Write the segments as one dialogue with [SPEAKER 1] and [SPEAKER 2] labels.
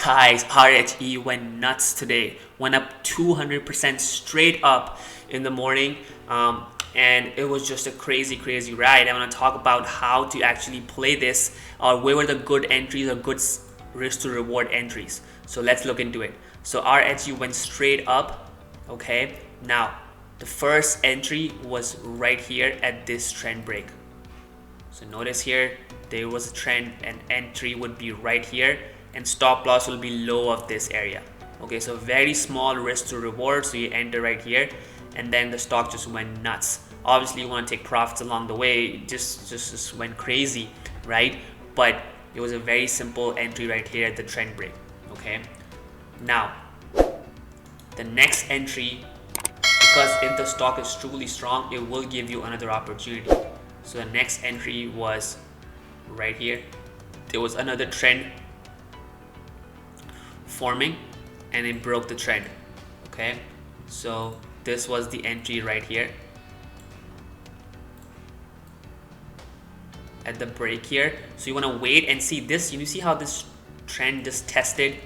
[SPEAKER 1] Guys, RHE went nuts today. Went up 200% straight up in the morning. And it was just a crazy ride. I want to talk about how to actually play this, or where were the good entries or good risk to reward entries. So let's look into it. So RHE went straight up. Okay, now the first entry was right here at this trend break. So notice here there was a trend, and entry would be right here, and stop loss will be low of this area. Okay, so very small risk to reward. So you enter right here, and then the stock just went nuts. Obviously you want to take profits along the way. It just went crazy, right? But it was a very simple entry right here at the trend break. Okay, now the next entry, because if the stock is truly strong, it will give you another opportunity. So the next entry was right here. There was another trend forming, and it broke the trend. Okay, so this was the entry right here at the break here. So you want to wait and see this. You see how this trend just tested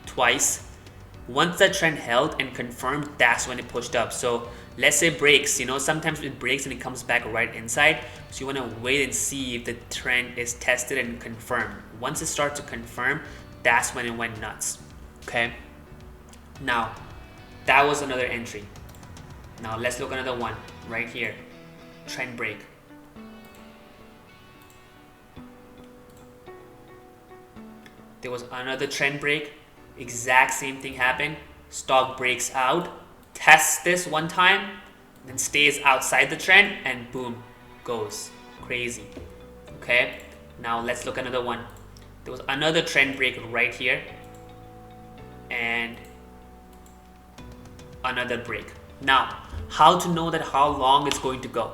[SPEAKER 1] twice. Once the trend held and confirmed, that's when it pushed up. So let's say it breaks, sometimes it breaks and it comes back right inside. So you want to wait and see if the trend is tested and confirmed. Once it starts to confirm, that's when it went nuts. Okay, now that was another entry. Now let's look at another one right here. Trend break. There was another trend break. Exact same thing happened. Stock breaks out, tests this one time, then stays outside the trend, and boom, goes crazy. Okay, now let's look at another one. There was another trend break right here, and another break. Now, how to know that how long it's going to go?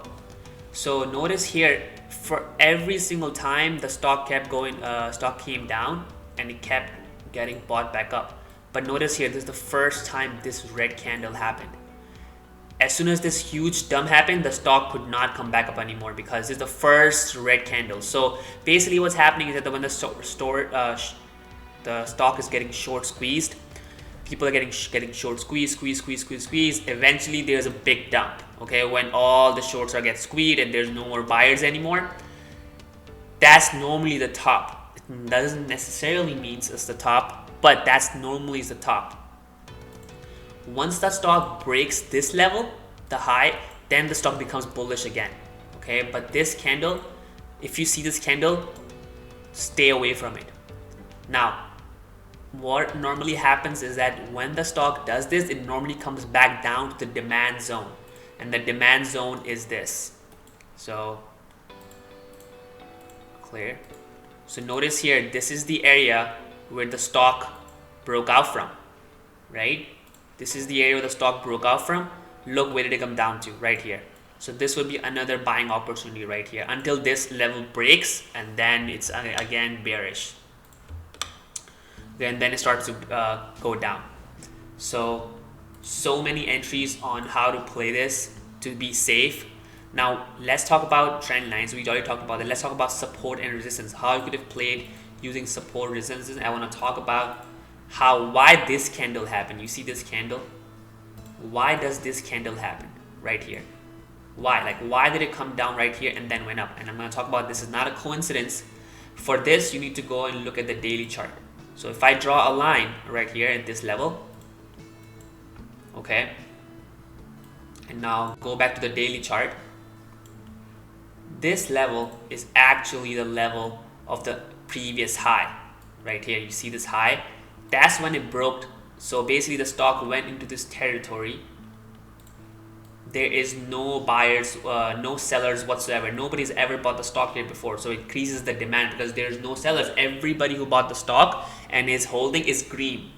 [SPEAKER 1] So notice here, for every single time the stock kept going, stock came down and it kept getting bought back up. But notice here, this is the first time this red candle happened. As soon as this huge dump happened, the stock could not come back up anymore, because this is the first red candle. So basically what's happening is that when the stock is getting short squeezed, people are getting short squeeze. Eventually there's a big dump. Okay, when all the shorts are get squeezed and there's no more buyers anymore, that's normally the top. It doesn't necessarily mean it's the top, but that's normally the top. Once the stock breaks this level, the high, then the stock becomes bullish again. Okay, but this candle, if you see this candle, stay away from it. Now, what normally happens is that when the stock does this, it normally comes back down to the demand zone, and the demand zone is this. So clear. So notice here, this is the area where the stock broke out from, right? This is the area where the stock broke out from. Look, where did it come down to? Right here. So this would be another buying opportunity right here until this level breaks, and then it's again bearish. Then it starts to go down. So many entries on how to play this to be safe. Now let's talk about trend lines. We already talked about it. Let's talk about support and resistance. How you could have played using support resistance. I want to talk about why this candle happened. You see this candle? Why does this candle happen right here? Why? Why did it come down right here and then went up? And I'm going to talk about this is not a coincidence. For this, you need to go and look at the daily chart. So if I draw a line right here at this level, okay, and now go back to the daily chart, this level is actually the level of the previous high right here. You see this high? That's when it broke. So basically the stock went into this territory. There is no buyers, no sellers whatsoever. Nobody's ever bought the stock here before. So it increases the demand because there's no sellers. Everybody who bought the stock and is holding is green.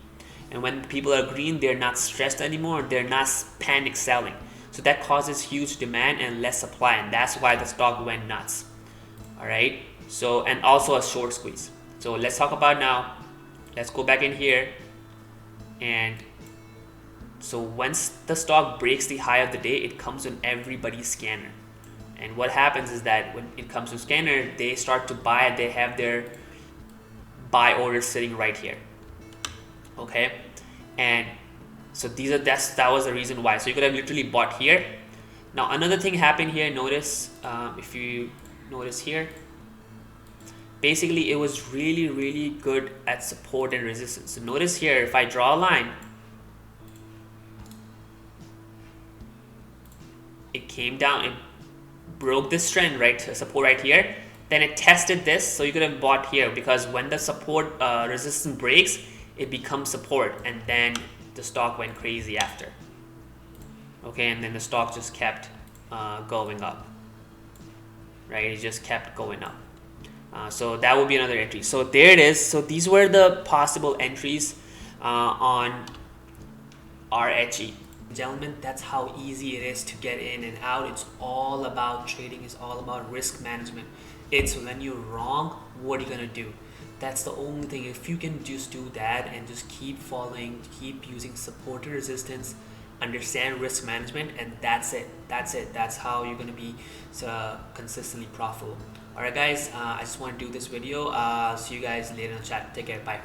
[SPEAKER 1] And when people are green, they're not stressed anymore. They're not panic selling. So that causes huge demand and less supply. And that's why the stock went nuts. All right. So, and also a short squeeze. So let's talk about now. Let's go back in here. And so once the stock breaks the high of the day, it comes on everybody's scanner. And what happens is that when it comes to scanner, they start to buy. They have their buy orders sitting right here. okay? And so that was the reason why. So you could have literally bought here. Now another thing happened here. Notice, if you notice here, basically it was really good at support and resistance. So notice here, if I draw a line, it came down, it broke this trend, right, support right here, then it tested this. So you could have bought here, because when the support resistance breaks, it becomes support, and then the stock went crazy after, okay? And then the stock just kept going up, right? It just kept going up. So that would be another entry. So there it is. So these were the possible entries on RHE. Gentlemen, that's how easy it is to get in and out. It's all about trading. It's all about risk management. It's when you're wrong, what are you gonna do? That's the only thing. If you can just do that and just keep following, keep using support and resistance, understand risk management, and that's it. That's how you're gonna be consistently profitable. All right, guys. I just want to do this video. See you guys later in the chat. Take care. Bye.